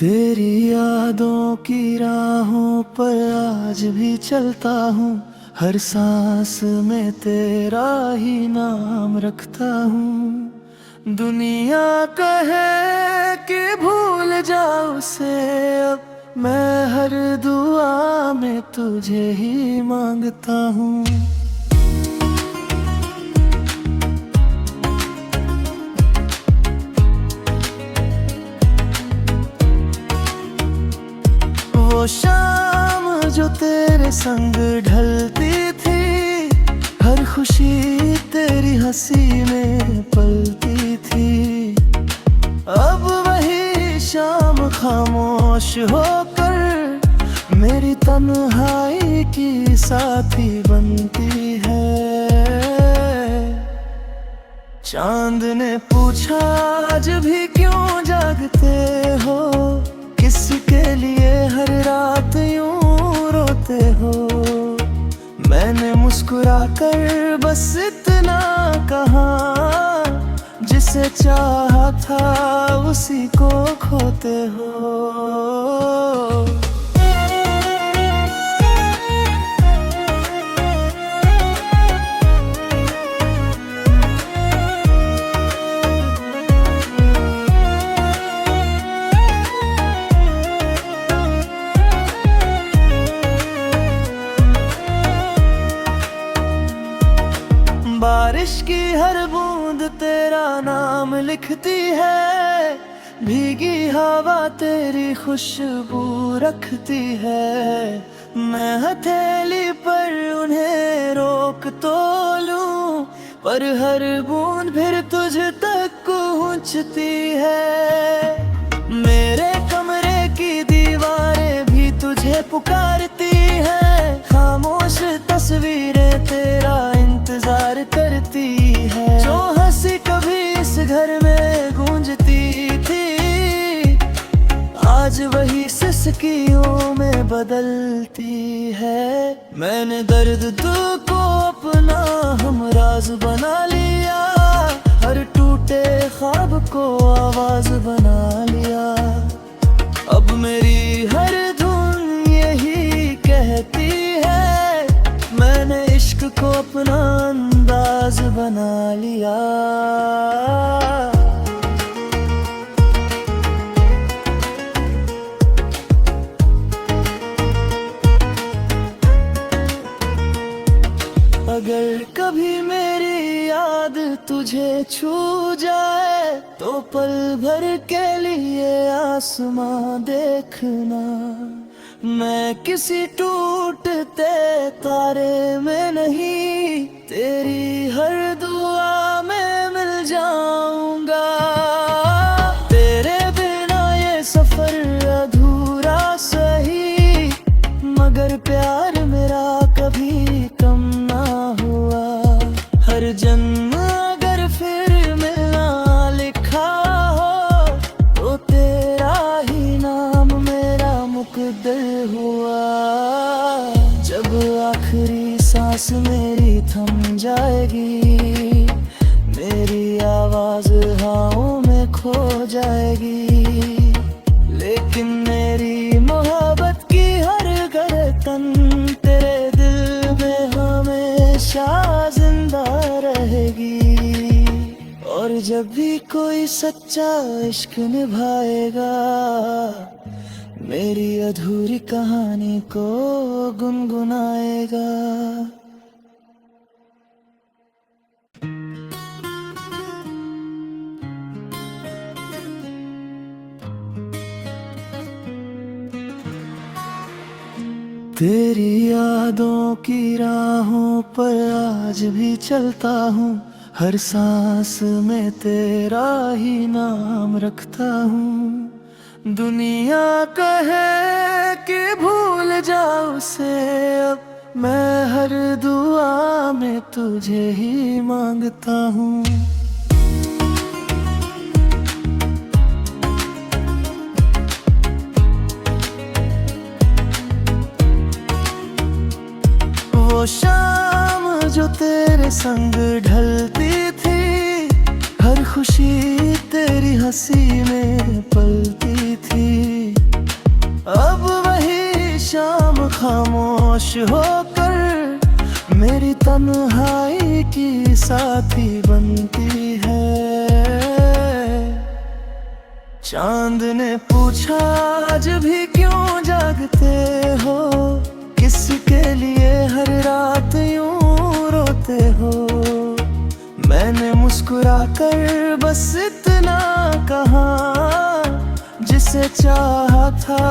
तेरी यादों की राहों पर आज भी चलता हूँ। हर सांस में तेरा ही नाम रखता हूँ। दुनिया कहे कि भूल जाओ उसे, अब मैं हर दुआ में तुझे ही मांगता हूँ। वो शाम जो तेरे संग ढलती थी, हर खुशी तेरी हंसी में पलती थी। अब वही शाम खामोश होकर मेरी तन्हाई की साथी बनती है। चांद ने पूछा आज भी क्यों जागते हो, किसके लिए हर रात यूं रोते हो। मैंने मुस्कुराकर बस इतना कहा, जिसे चाहा था उसी को खोते हो। बारिश की हर बूंद तेरा नाम लिखती है, भीगी हवा तेरी खुशबू रखती है। मैं हथेली पर उन्हें रोक तो लूं, पर हर बूंद फिर तुझ तक पहुंचती है। मेरे कमरे की दीवारें भी तुझे पुकारती हैं, खामोश तस्वीरें तेरा इंतजार करती है। जो हंसी कभी इस घर में गूंजती थी, आज वही सिसकियों में बदलती है। मैंने दर्द को अपना हमराज बना लिया, हर टूटे ख्वाब को आवाज बना लिया। अब मेरी हर धुन यही कहती है, मैंने इश्क को अपना अंदाज बना लिया। अगर कभी मेरी याद तुझे छू जाए, तो पल भर के लिए आसमां देखना। मैं किसी टूटते तारे में नहीं, तेरी हर दुआ में मिल जाऊंगा। तेरे बिना ये सफर अधूरा सही, मगर प्यार मेरा कभी कम ना हुआ। हर जन्म अगर फिर मिलना लिखा हो, तो तेरा ही नाम मेरा मुकद्दर हुआ। जब आखिरी सांस मेरी थम जाएगी, मेरी आवाज हवाओं में खो जाएगी, लेकिन मेरी मोहब्बत की हर धड़कन तेरे दिल में हमेशा जिंदा रहेगी। और जब भी कोई सच्चा इश्क निभाएगा, मेरी अधूरी कहानी को गुनगुनाएगा। तेरी यादों की राहों पर आज भी चलता हूँ। हर सांस में तेरा ही नाम रखता हूँ। दुनिया कहे कि भूल जाओ उसे, अब मैं हर दुआ में तुझे ही मांगता हूँ। वो शाम जो तेरे संग ढलती थी, हर खुशी तेरी हंसी में पलती थी। अब वही शाम खामोश होकर मेरी तन्हाई की साथी बनती है। चांद ने पूछा आज भी क्यों जागते हो, किसके लिए हर रात यूं रोते हो। मैंने मुस्कुराकर बस इतना कहा, जिसे चाहा था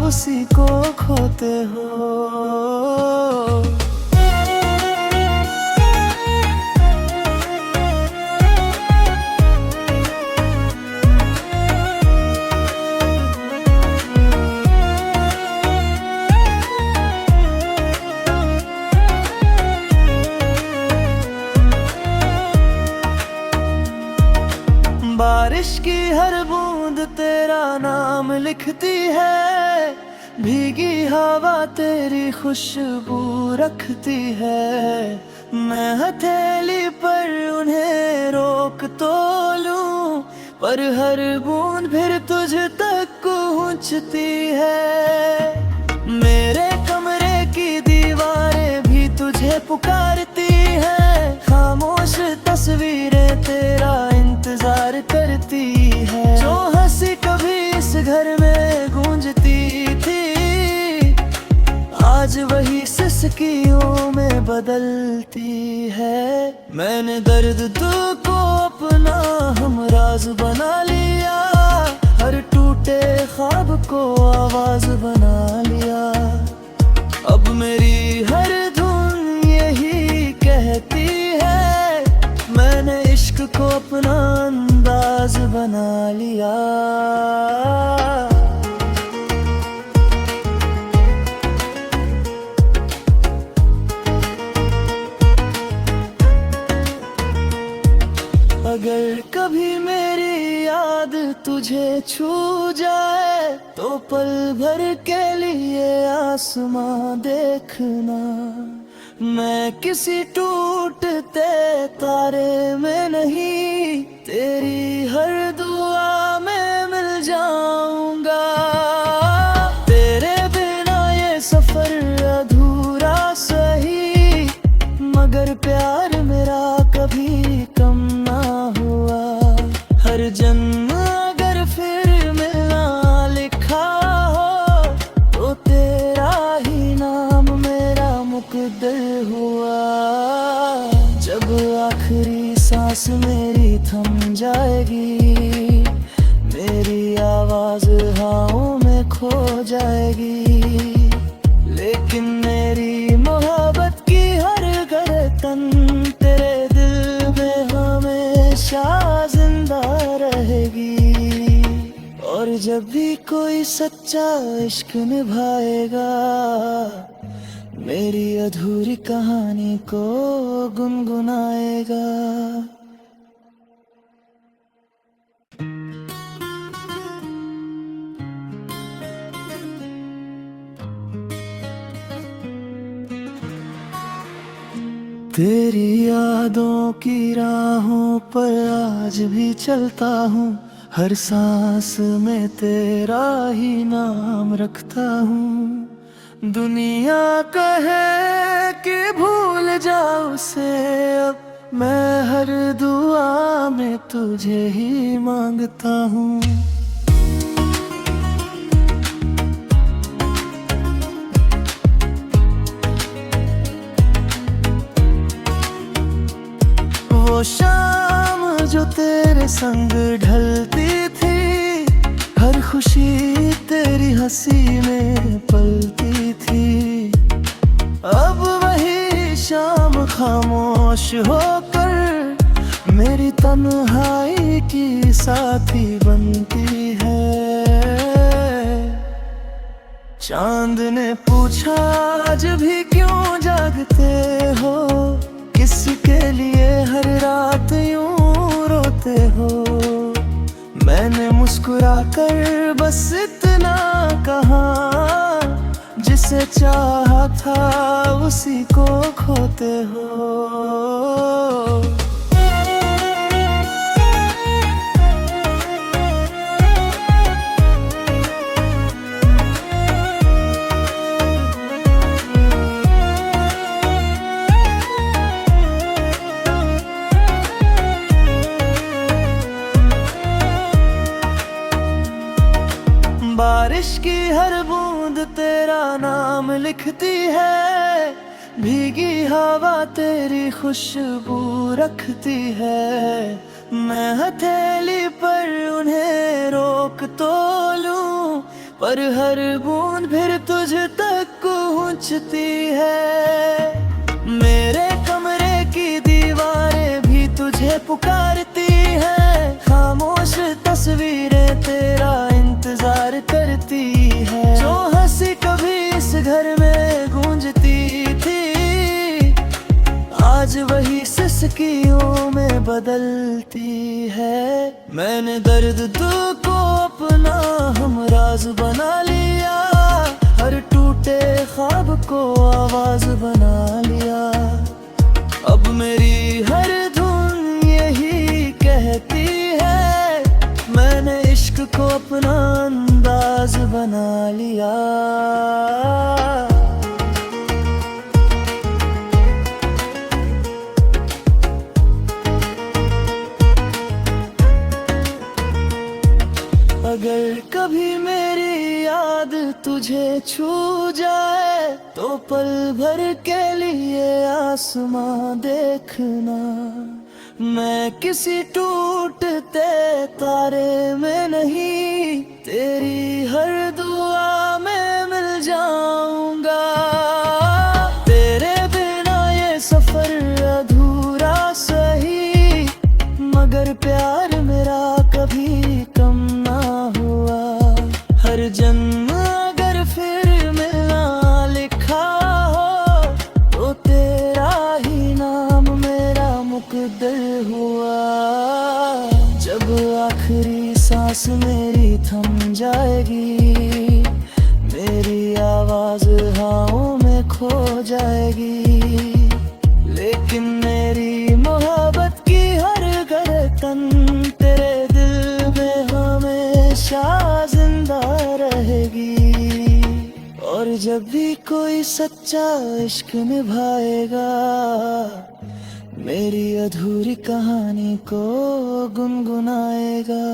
उसी को खोते हो। बारिश की हर बूंद तेरा नाम लिखती है, भीगी हवा तेरी खुशबू रखती है। मैं हथेली पर उन्हें रोक तो लूं, पर हर बूंद फिर तुझ तक पहुंचती है। मेरे कमरे की दीवारें भी तुझे पुकारती हैं, खामोश तस्वीरें तेरा इंतजार करती है। जो हंसी कभी इस घर में गूंजती थी, आज वही सिसकियों में बदलती है। मैंने दर्द दिल को अपना हमराज बना लिया, हर टूटे ख्वाब को आवाज बना लिया। अब मेरी हर धुन यही कहती है, मैंने इश्क को अपना अंदाज बना लिया। अगर कभी मेरी याद तुझे छू जाए, तो पल भर के लिए आसमां देखना। मैं किसी टूटते तारे में नहीं, तेरी हर दुआ में मिल जाऊंगा। तेरे बिना ये सफर अधूरा सही, मगर प्यार मेरा कभी कम ना हुआ। हर जन्म अगर फिर मिलना लिखा हो, तो तेरा ही नाम मेरा मुकद्दर हुआ। जब आखिरी सांस मेरी थम जाएगी, मेरी आवाज हवाओं में खो जाएगी, लेकिन मेरी मोहब्बत की हर धड़कन तेरे दिल में हमेशा जिंदा रहेगी। और जब भी कोई सच्चा इश्क निभाएगा, मेरी अधूरी कहानी को गुनगुनाएगा। तेरी यादों की राहों पर आज भी चलता हूँ, हर सांस में तेरा ही नाम रखता हूँ। दुनिया कहे कि भूल जाओ उसे, अब मैं हर दुआ में तुझे ही मांगता हूँ। वो शाम जो तेरे संग ढलती थी, हर खुशी तेरी हंसी में पलती थी। अब वही शाम खामोश होकर मेरी तन्हाई की साथी बनती है। चांद ने पूछा आज भी क्यों जागते हो, किसके लिए हर रात यूं रोते हो। मैंने मुस्कुराकर बस इतना कहा, जिसे चाहा था उसी को खोते हो। लिखती है, भीगी हवा तेरी खुशबू रखती है। मैं हथेली पर उन्हें रोक तो लूं, पर हर बूंद फिर तुझ तक पहुंचती है। मेरे कमरे की दीवारें भी तुझे पुकारती हैं, खामोश तस्वीरें तेरा इंतजार करती है। जो हंसी कभी इस घर में गूंजती थी, आज वही सिसकियों में बदलती है। मैंने दर्द दिल को अपना हमराज बना लिया, हर टूटे ख्वाब को आवाज बना लिया। अब मेरी हर धुन यही कहती है, मैंने इश्क को अपना अंदाज बना लिया। अगर कभी मेरी याद तुझे छू जाए, तो पल भर के लिए आसमां देखना। मैं किसी टूटते तारे में नहीं, तेरी हर दुआ में मिल जाऊंगा। तेरे बिना ये सफर अधूरा सही, मगर प्यार मेरा कभी कम ना हुआ। हर जन्म अगर फिर मिलना लिखा हो, तो तेरा ही नाम मेरा मुकद्दर हुआ। जब आखिरी सांस मेरी थम जाएगी, मेरी आवाज हवाओं में खो जाएगी, लेकिन मेरी मोहब्बत की हर धड़कन तेरे दिल में हमेशा जिंदा रहेगी। और जब भी कोई सच्चा इश्क निभाएगा, मेरी अधूरी कहानी को गुनगुनाएगा।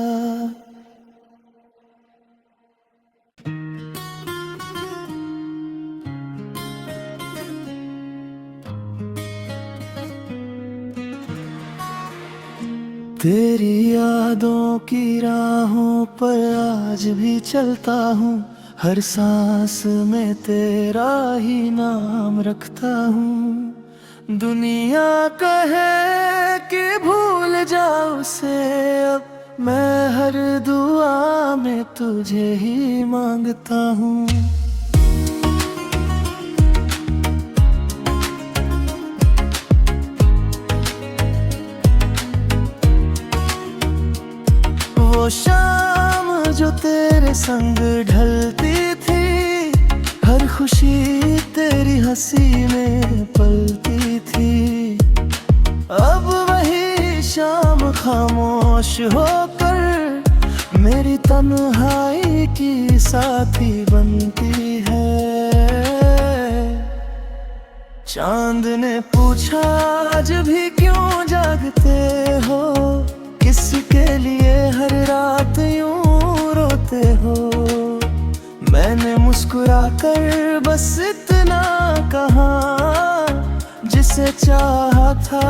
तेरी यादों की राहों पर आज भी चलता हूँ, हर सांस में तेरा ही नाम रखता हूँ। दुनिया कहे कि भूल जाओ उसे, अब मैं हर दुआ में तुझे ही मांगता हूँ। वो शाम जो तेरे संग ढलती थी, हर खुशी तेरी हंसी में पलती थी। अब वही शाम खामोश होकर मेरी तन्हाई की साथी बनती है। चांद ने पूछा आज भी क्यों जागते हो, किसके लिए हर रात यूं रोते हो। मैंने मुस्कुरा कर बस इतना कहा, जिसे चाहा था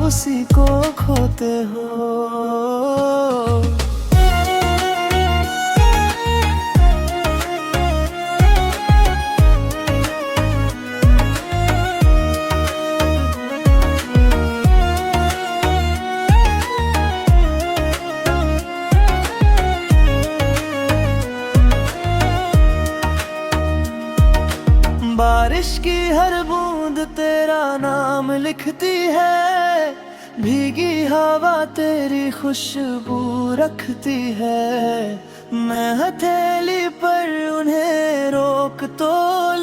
उसी को खोते हो। बारिश की हर बूंद तेरा नाम लिखती है, भीगी हवा तेरी खुशबू रखती है। मैं हथेली पर उन्हें रोक तो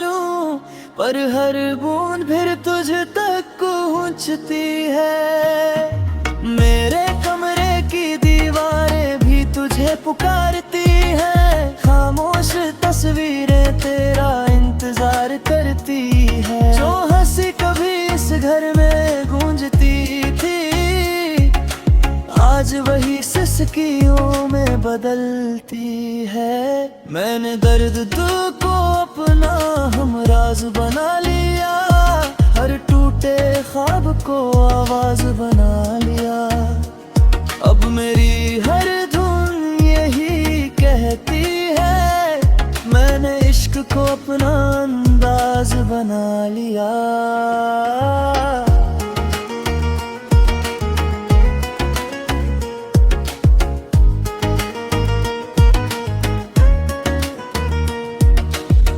लूं, पर हर बूंद फिर तुझ तक पहुंचती है। मेरे कमरे की दीवारें भी तुझे पुकारती हैं, खामोश तस्वीरें तेरा इंतजार करती है। जो हंसी कभी इस घर में गूंजती थी, आज आज वही सिसकियों में बदलती है। मैंने दर्द दिल को अपना हमराज बना लिया, हर टूटे ख्वाब को आवाज बना लिया। अब मेरी हर धुन यही कहती है, मैंने इश्क को अपना अंदाज बना लिया।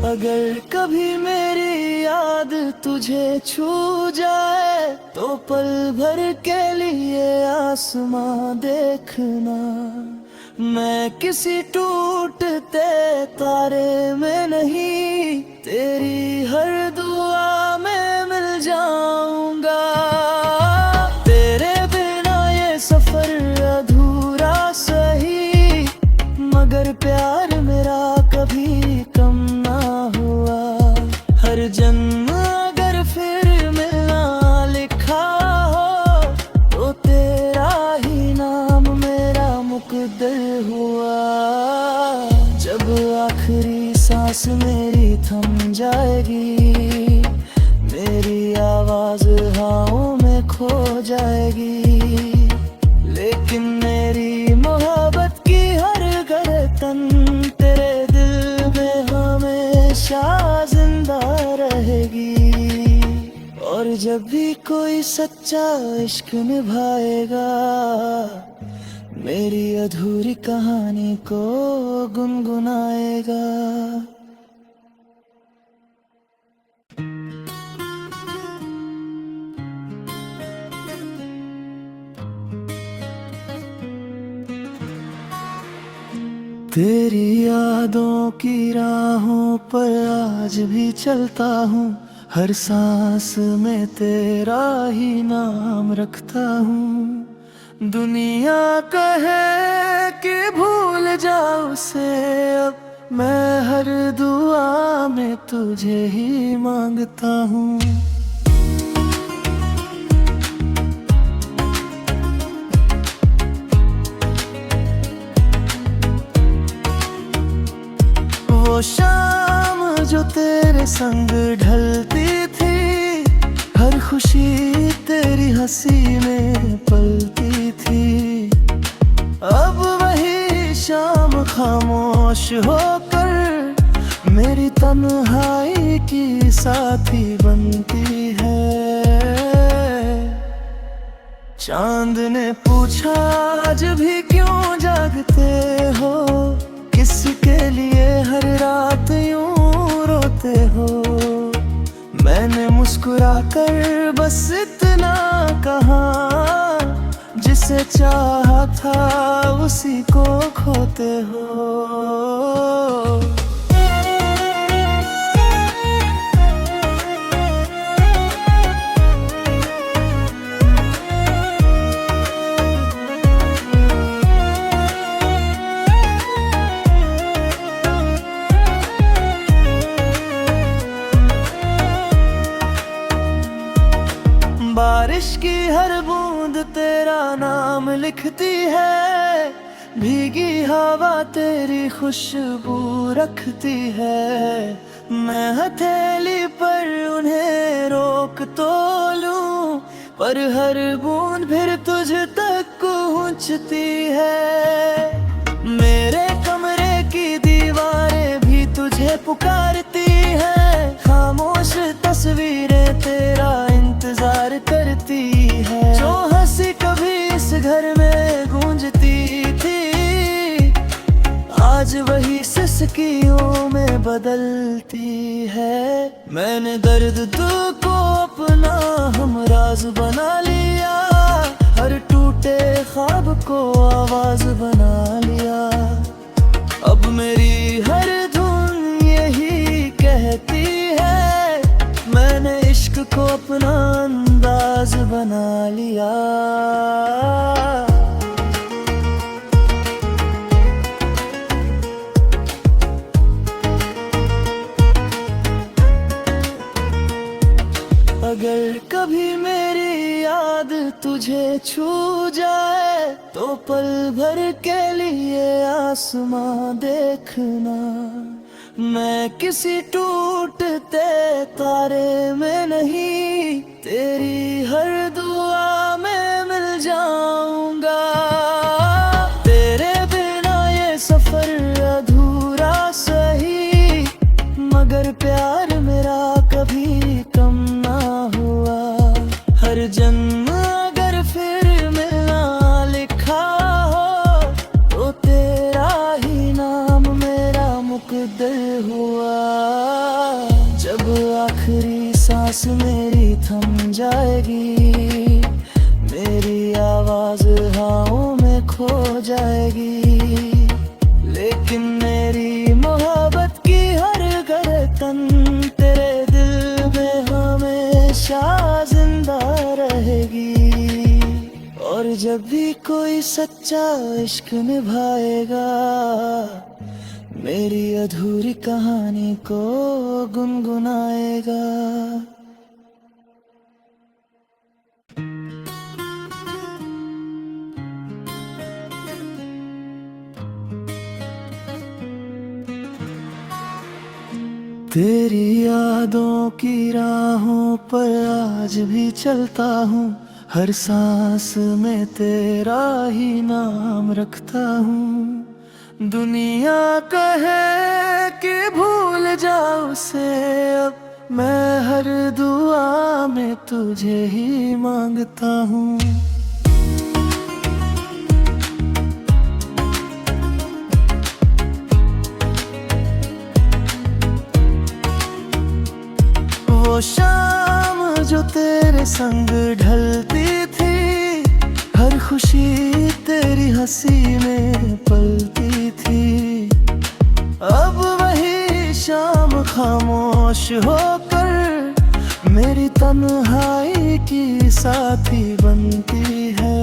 अगर कभी मेरी याद तुझे छू जाए तो पल भर के लिए आसमां देखना। मैं किसी टूटते तारे में नहीं, तेरी हर दुआ में मिल जाऊंगा। तेरे बिना ये सफर अधूरा सही, मगर प्यार मेरा कभी कम ना हुआ। हर जन्म अगर फिर मिलना लिखा हो तो तेरा ही नाम मेरा मुकद्दर हुआ। जब आखिरी सांस मेरी थम जाएगी, मेरी आवाज हवाओं में खो जाएगी, लेकिन मेरी मोहब्बत की हर धड़कन तेरे दिल में हमेशा जिंदा रहेगी। और जब भी कोई सच्चा इश्क निभाएगा, मेरी अधूरी कहानी को गुनगुनाएगा। तेरी यादों की राहों पर आज भी चलता हूँ, हर सांस में तेरा ही नाम रखता हूँ। दुनिया कहे कि भूल जाओ उसे, अब मैं हर दुआ में तुझे ही मांगता हूँ। वो शाम जो तेरे संग ढलती थी, हर खुशी तेरी हंसी में पलती थी। अब वही शाम खामोश होकर मेरी तन्हाई की साथी बनती है। चांद ने पूछा आज भी क्यों जागते हो, किसके लिए हर रात यूं रोते हो। मैंने मुस्कुरा कर बस इतना कहा, जिसे चाहा था उसी को खोते हो। बारिश की हर बूंद तेरा नाम लिखती है, भीगी हवा तेरी खुशबू रखती है। मैं हथेली पर उन्हें रोक तो लूं, पर हर बूंद फिर तुझ तक पहुंचती है। मेरे कमरे की दीवारें भी तुझे पुकारती हैं, खामोश तस्वीरें तेरा इंतजार करती है। जो हंसी कभी इस घर में गूंजती थी, आज वही सिसकियों में बदलती है। मैंने दर्द दिल को अपना हमराज बना लिया, हर टूटे ख्वाब को आवाज बना लिया। अब मेरी हर धुन यही कहती है, मैंने इश्क को अपना अंदाज बना लिया। अगर कभी मेरी याद तुझे छू जाए तो पल भर के लिए आसमां देखना। मैं किसी टूटते तारे में नहीं, तेरी हर दुआ में मिल जाऊंगा। तेरे बिना ये सफर अधूरा सही, मगर प्यार मेरा कभी कम ना हुआ। हर जन्म अगर फिर मिलना लिखा हो तो तेरा ही नाम मेरा मुकद्दर हुआ। जब आखिरी सांस मेरी थम जाएगी, मेरी आवाज हवाओं में खो जाएगी, लेकिन मेरी मोहब्बत की हर धड़कन तेरे दिल में हमेशा जिंदा रहेगी। और जब भी कोई सच्चा इश्क निभाएगा, मेरी अधूरी कहानी को गुनगुनाएगा। तेरी यादों की राहों पर आज भी चलता हूँ, हर सांस में तेरा ही नाम रखता हूँ। दुनिया कहे कि भूल जाओ उसे, अब मैं हर दुआ में तुझे ही मांगता हूँ। वो शाम जो तेरे संग ढलती थी, हर खुशी तेरी हंसी में पलती थी। अब वही शाम खामोश होकर मेरी तन्हाई की साथी बनती है।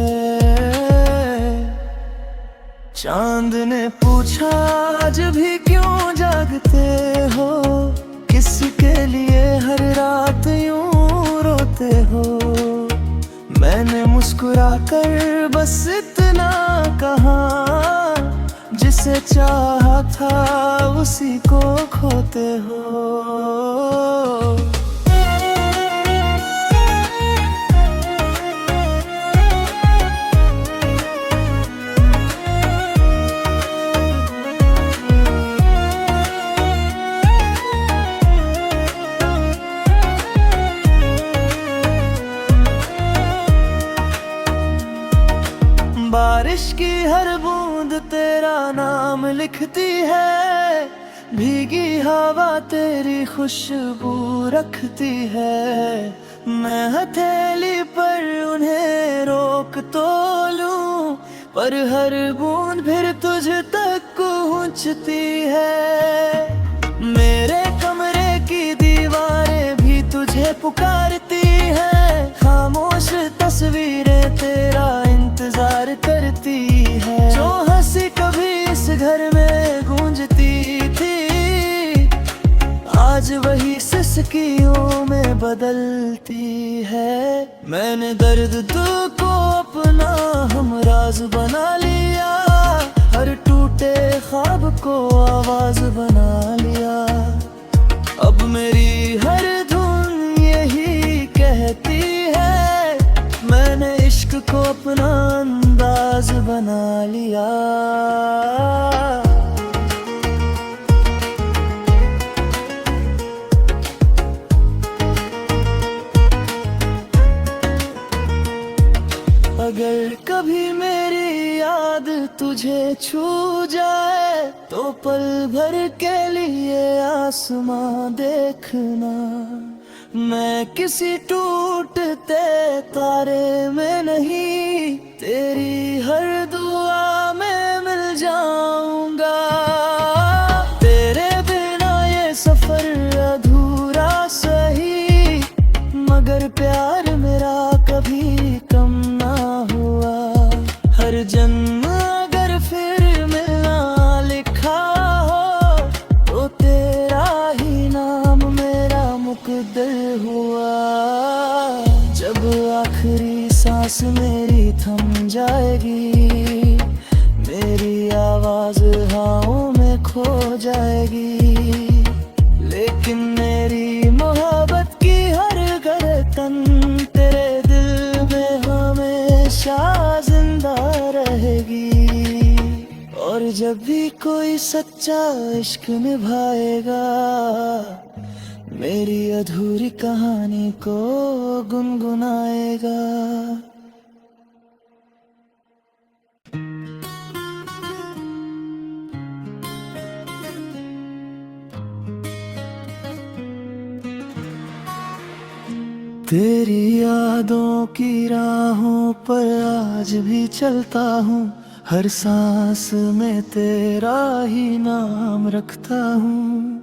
चांद ने पूछा आज भी क्यों जागते हो, किसके लिए हर रात यूं रोते हो। मैंने मुस्कुरा कर बस इतना कहा, जिसे चाहा था उसी को खोते हो। बारिश की हर बूंद तेरा नाम लिखती है, भीगी हवा तेरी खुशबू रखती है। मैं हथेली पर उन्हें रोक तो लूं, पर हर बूंद फिर तुझ तक पहुंचती है। मेरे कमरे की दीवारें भी तुझे पुकारती हैं, खामोश तस्वीरें तेरा इंतजार करती है। जो हंसी कभी इस घर में गूंजती थी, आज वही सिसकियों में बदलती है। मैंने दर्द दिल को अपना हमराज बना लिया, हर टूटे ख्वाब को आवाज बना लिया। अब मेरी हर धुन यही कहती है, मैंने इश्क को अपना अंदाज बना लिया। अगर कभी मेरी याद तुझे छू जाए तो पल भर के लिए आसमां देखना। मैं किसी टूटते तारे में नहीं, तेरी हर दुआ में मिल जाऊंगा। तेरे बिना ये सफर अधूरा सही, मगर प्यार मेरा कभी कम ना हुआ। हर जन्म अगर फिर मिलना लिखा हो तो तेरा ही नाम मेरा मुकद्दर हुआ। आखिरी सांस मेरी थम जाएगी, मेरी आवाज हवाओं में खो जाएगी, लेकिन मेरी मोहब्बत की हर धड़कन तेरे दिल में हमेशा जिंदा रहेगी। और जब भी कोई सच्चा इश्क निभाएगा, मेरी अधूरी कहानी को गुनगुनाएगा। तेरी यादों की राहों पर आज भी चलता हूँ, हर सांस में तेरा ही नाम रखता हूँ।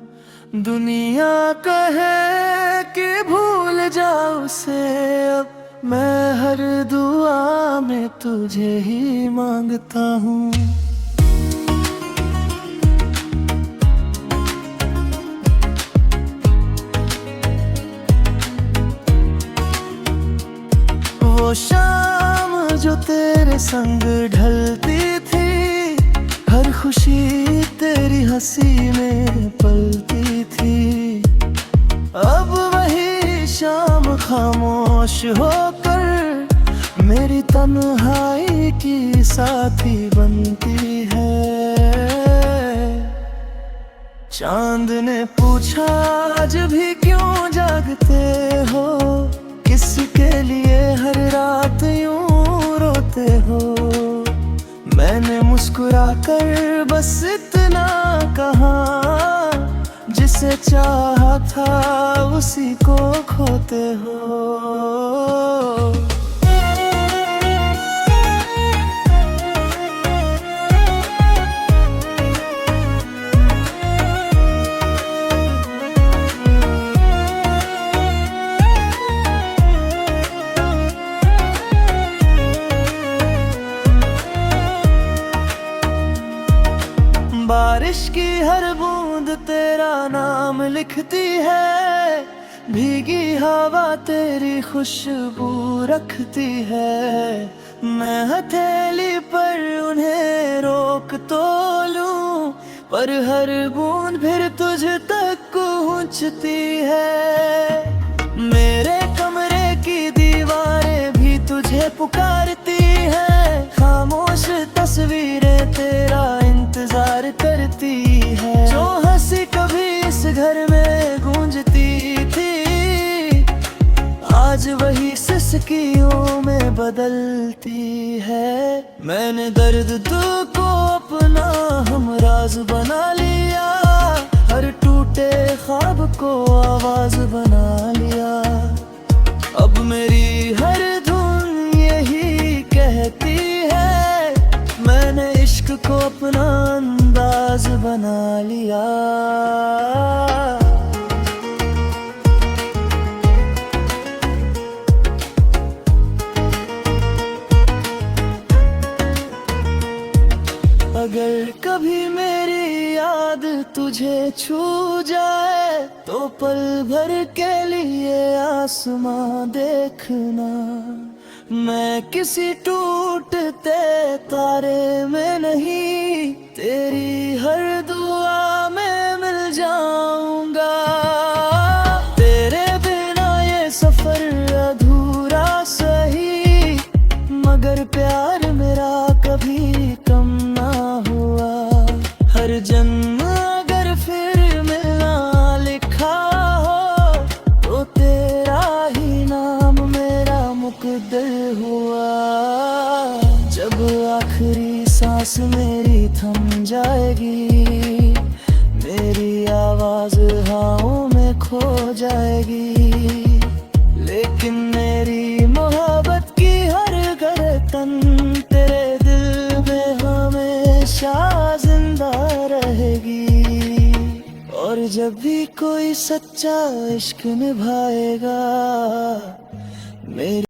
दुनिया कहे कि भूल जाओ उसे, अब मैं हर दुआ में तुझे ही मांगता हूँ। वो शाम जो तेरे संग ढलती थी, हर खुशी तेरी हंसी में पलती थी। अब वही शाम खामोश होकर मेरी तन्हाई की साथी बनती है। चांद ने पूछा आज भी क्यों जागते हो, किसके लिए हर रात यूं रोते हो। मैंने मुस्कुरा कर बस इतना कहा, जिसे चाहा था उसी को खोते हो। बारिश की हर बूंद तेरा नाम लिखती है, भीगी हवा तेरी खुशबू रखती है। मैं हथेली पर उन्हें रोक तो लूं, पर हर बूंद फिर तुझ तक पहुंचती है। मेरे कमरे की दीवारें भी तुझे पुकारती हैं, खामोश तस्वीरें तेरा इंतजार करती है। जो हंसी कभी इस घर में गूंजती थी, आज वही सिसकियों में बदलती है। मैंने दर्द दुख को अपना हमराज बना लिया, हर टूटे ख्वाब को आवाज बना लिया। अब मेरी हर धुन यही कहती है, मैंने इश्क को अपना अंदाज बना लिया। अगर कभी मेरी याद तुझे छू जाए, तो पल भर के लिए आसमां देखना। मैं किसी टूटते तारे में नहीं, तेरी हर दुआ में मिल जाऊंगा। तेरे बिना ये सफर अधूरा सही, मगर प्यार मेरा कभी कम ना हुआ। हर जन्म अगर फिर मिलना लिखा हो, तो तेरा ही नाम मेरा मुकद्दर हुआ। जब आखिरी सांस मेरी थम जाएगी, मेरी आवाज हवाओं में खो जाएगी, लेकिन मेरी मोहब्बत की हर धड़कन तेरे दिल में हमेशा जिंदा रहेगी। और जब भी कोई सच्चा इश्क निभाएगा, मेरी